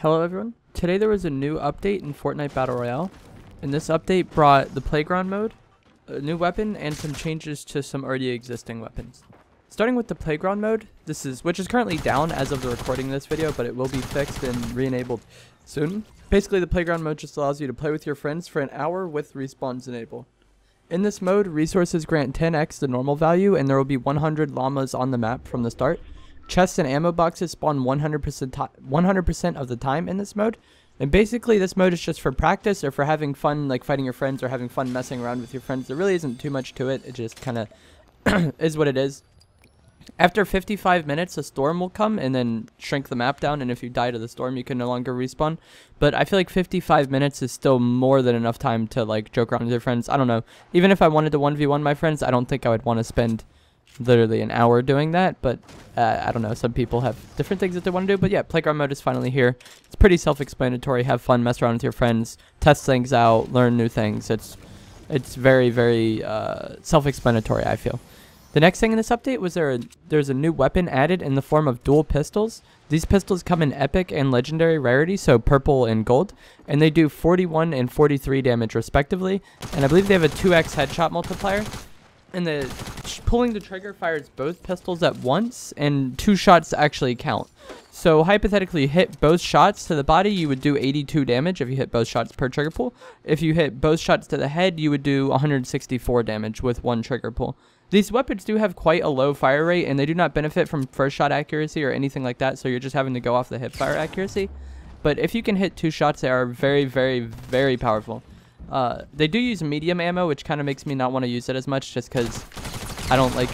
Hello everyone. Today there was a new update in Fortnite Battle Royale, and this update brought the playground mode, a new weapon, and some changes to some already existing weapons. Starting with the playground mode, which is currently down as of the recording of this video, but it will be fixed and re-enabled soon. Basically, the playground mode just allows you to play with your friends for an hour with respawns enabled. In this mode, resources grant 10x the normal value, and there will be 100 llamas on the map from the start. Chests and ammo boxes spawn 100% of the time in this mode. And basically this mode is just for practice or for having fun, like fighting your friends or having fun messing around with your friends. There really isn't too much to it. It just kind of is what it is. After 55 minutes, a storm will come and then shrink the map down. And if you die to the storm, you can no longer respawn. But I feel like 55 minutes is still more than enough time to like joke around with your friends. I don't know. Even if I wanted to 1v1 my friends, I don't think I would want to spend literally an hour doing that, but I don't know, some people have different things that they want to do. But yeah, playground mode is finally here. It's pretty self-explanatory. Have fun, mess around with your friends, test things out, learn new things. It's very self-explanatory, I feel. The next thing in this update was there's a new weapon added in the form of dual pistols. These pistols come in epic and legendary rarity, so purple and gold, and they do 41 and 43 damage respectively, and I believe they have a 2x headshot multiplier. And pulling the trigger fires both pistols at once, and 2 shots actually count. So hypothetically, you hit both shots to the body, you would do 82 damage if you hit both shots per trigger pull. If you hit both shots to the head, you would do 164 damage with 1 trigger pull. These weapons do have quite a low fire rate, and they do not benefit from first shot accuracy or anything like that, so you're just having to go off the hip fire accuracy. But if you can hit 2 shots, they are very powerful. They do use medium ammo, which kind of makes me not want to use it as much, just because I don't like...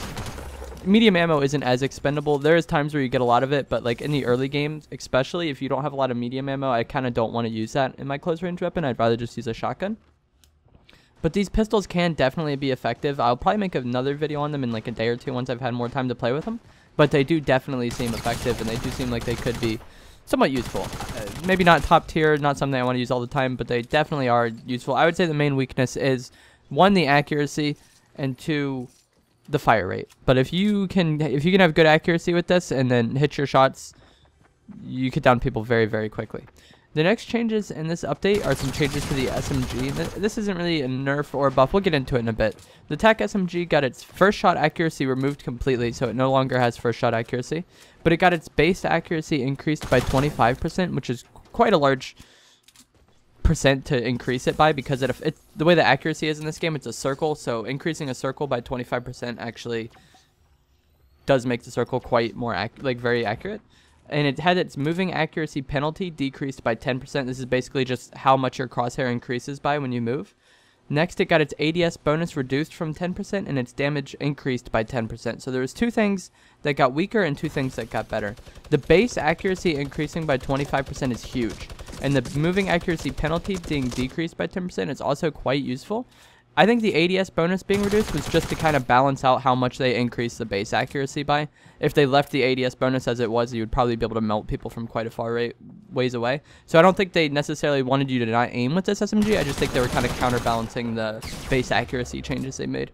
Medium ammo isn't as expendable. There is times where you get a lot of it, but like in the early games, especially if you don't have a lot of medium ammo, I kind of don't want to use that in my close range weapon. I'd rather just use a shotgun. But these pistols can definitely be effective. I'll probably make another video on them in like a day or two once I've had more time to play with them. But they do definitely seem effective, and they do seem like they could be somewhat useful. Maybe not top tier, not something I want to use all the time, but they definitely are useful. I would say the main weakness is 1, the accuracy, and 2, the fire rate. But if you can have good accuracy with this and then hit your shots, you could down people very quickly. The next changes in this update are some changes to the SMG. This isn't really a nerf or a buff. We'll get into it in a bit. The TAC SMG got its first shot accuracy removed completely, so it no longer has first shot accuracy. But it got its base accuracy increased by 25%, which is quite a large percent to increase it by, because the way the accuracy is in this game, it's a circle. So increasing a circle by 25% actually does make the circle quite more very accurate. And it had its moving accuracy penalty decreased by 10%. This is basically just how much your crosshair increases by when you move. Next, it got its ADS bonus reduced from 10% and its damage increased by 10%. So there was 2 things that got weaker and 2 things that got better. The base accuracy increasing by 25% is huge. And the moving accuracy penalty being decreased by 10% is also quite useful. I think the ADS bonus being reduced was just to kind of balance out how much they increased the base accuracy by. If they left the ADS bonus as it was, you would probably be able to melt people from quite a far ways away. So I don't think they necessarily wanted you to not aim with this SMG. I just think they were kind of counterbalancing the base accuracy changes they made.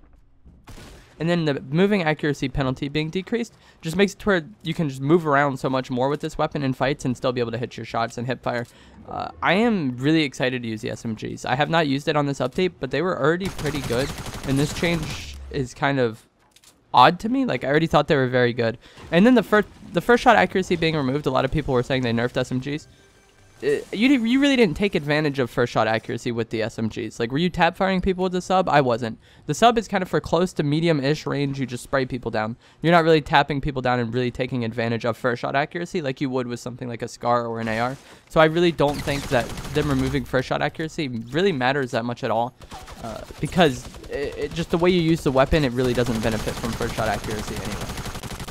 And then the moving accuracy penalty being decreased just makes it to where you can just move around so much more with this weapon in fights and still be able to hit your shots and hip fire. I am really excited to use the SMGs. I have not used it on this update, but they were already pretty good. And this change is kind of odd to me. Like, I already thought they were very good. And then the first shot accuracy being removed, a lot of people were saying they nerfed SMGs. You really didn't take advantage of first shot accuracy with the SMGs. Like, were you tap firing people with the sub? I wasn't. The sub is kind of for close to medium-ish range. You just spray people down. You're not really tapping people down and really taking advantage of first shot accuracy like you would with something like a SCAR or an AR. So I really don't think that them removing first shot accuracy really matters that much at all, because just the way you use the weapon, it really doesn't benefit from first shot accuracy anyway.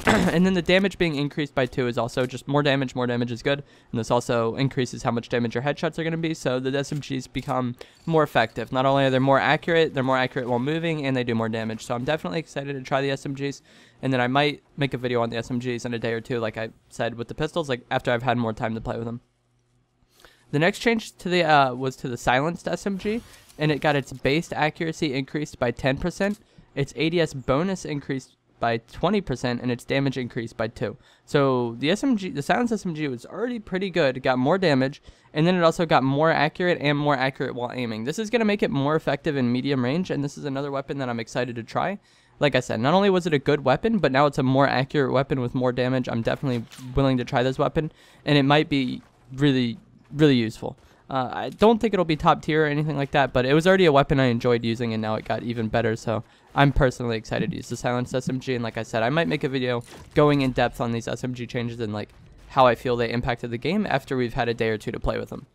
And then the damage being increased by 2 is also just more damage is good. And this also increases how much damage your headshots are going to be. So the SMGs become more effective. Not only are they more accurate, they're more accurate while moving, and they do more damage. So I'm definitely excited to try the SMGs. And then I might make a video on the SMGs in a day or two, like I said with the pistols, like after I've had more time to play with them. The next change to the was to the silenced SMG, and it got its base accuracy increased by 10%. Its ADS bonus increased by 20% and its damage increased by 2. So the silenced SMG was already pretty good. It got more damage, and then it also got more accurate and more accurate while aiming. This is going to make it more effective in medium range, and this is another weapon that I'm excited to try. Like I said, not only was it a good weapon, but now it's a more accurate weapon with more damage. I'm definitely willing to try this weapon, and it might be really, really useful. I don't think it'll be top tier or anything like that, but it was already a weapon I enjoyed using, and now it got even better, so I'm personally excited to use the silenced SMG, and like I said, I might make a video going in depth on these SMG changes and like how I feel they impacted the game after we've had a day or two to play with them.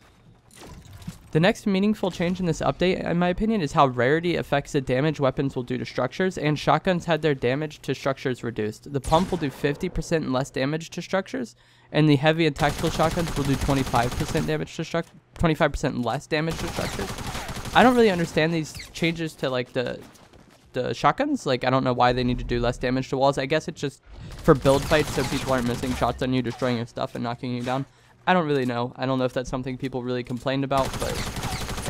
The next meaningful change in this update, in my opinion, is how rarity affects the damage weapons will do to structures, and shotguns had their damage to structures reduced. The pump will do 50% less damage to structures, and the heavy and tactical shotguns will do 25% damage to 25% less damage to structures. I don't really understand these changes to like the shotguns. Like, I don't know why they need to do less damage to walls. I guess it's just for build fights so people aren't missing shots on you, destroying your stuff and knocking you down. I don't really know. I don't know if that's something people really complained about, but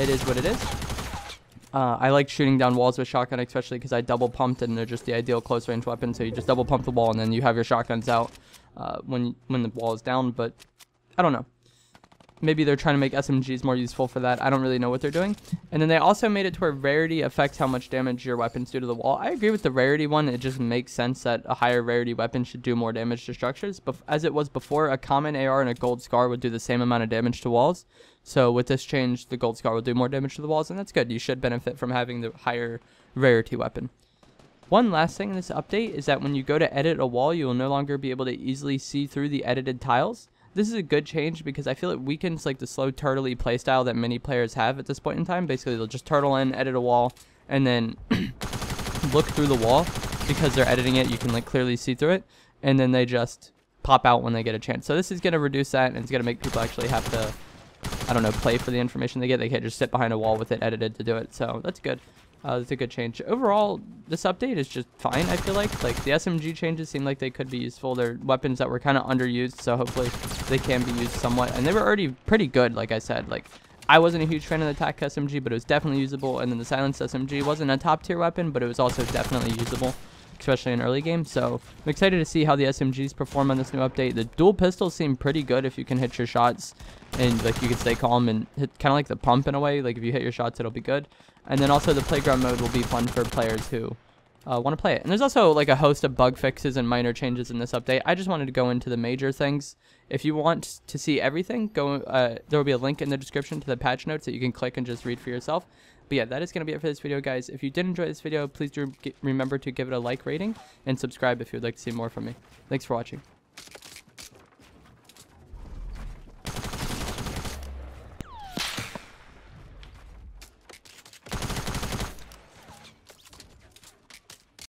it is what it is. I like shooting down walls with shotgun, especially because I double pumped and they're just the ideal close range weapon. So you just double pump the wall and then you have your shotguns out when the wall is down. But I don't know. Maybe they're trying to make SMGs more useful for that. I don't really know what they're doing. And then they also made it to where rarity affects how much damage your weapons do to the wall. I agree with the rarity one. It just makes sense that a higher rarity weapon should do more damage to structures. But as it was before, a common AR and a gold scar would do the same amount of damage to walls. So with this change, the gold scar will do more damage to the walls, and that's good. You should benefit from having the higher rarity weapon. One last thing in this update is that when you go to edit a wall, you will no longer be able to easily see through the edited tiles. This is a good change because I feel it weakens like the slow turtley playstyle that many players have at this point in time. Basically, they'll just turtle in, edit a wall, and then look through the wall. Because they're editing it, you can like clearly see through it, and then they just pop out when they get a chance. So this is going to reduce that, and it's going to make people actually have to, I don't know, play for the information they get. They can't just sit behind a wall with it edited to do it. So that's good. It's a good change. Overall, this update is just fine, I feel like. Like, the SMG changes seem like they could be useful. They're weapons that were kind of underused, so hopefully they can be used somewhat. And they were already pretty good, like I said. Like, I wasn't a huge fan of the TAC SMG, but it was definitely usable. And then the silenced SMG wasn't a top-tier weapon, but it was also definitely usable, especially in early game. So I'm excited to see how the SMGs perform on this new update. The dual pistols seem pretty good if you can hit your shots and like you can stay calm and hit kind of like the pump in a way. Like if you hit your shots, it'll be good. And then also the playground mode will be fun for players who want to play it. And there's also like a host of bug fixes and minor changes in this update. I just wanted to go into the major things. If you want to see everything, there will be a link in the description to the patch notes that you can click and just read for yourself. But yeah, that is going to be it for this video, guys. If you did enjoy this video, please do remember to give it a like rating and subscribe if you would like to see more from me. Thanks for watching.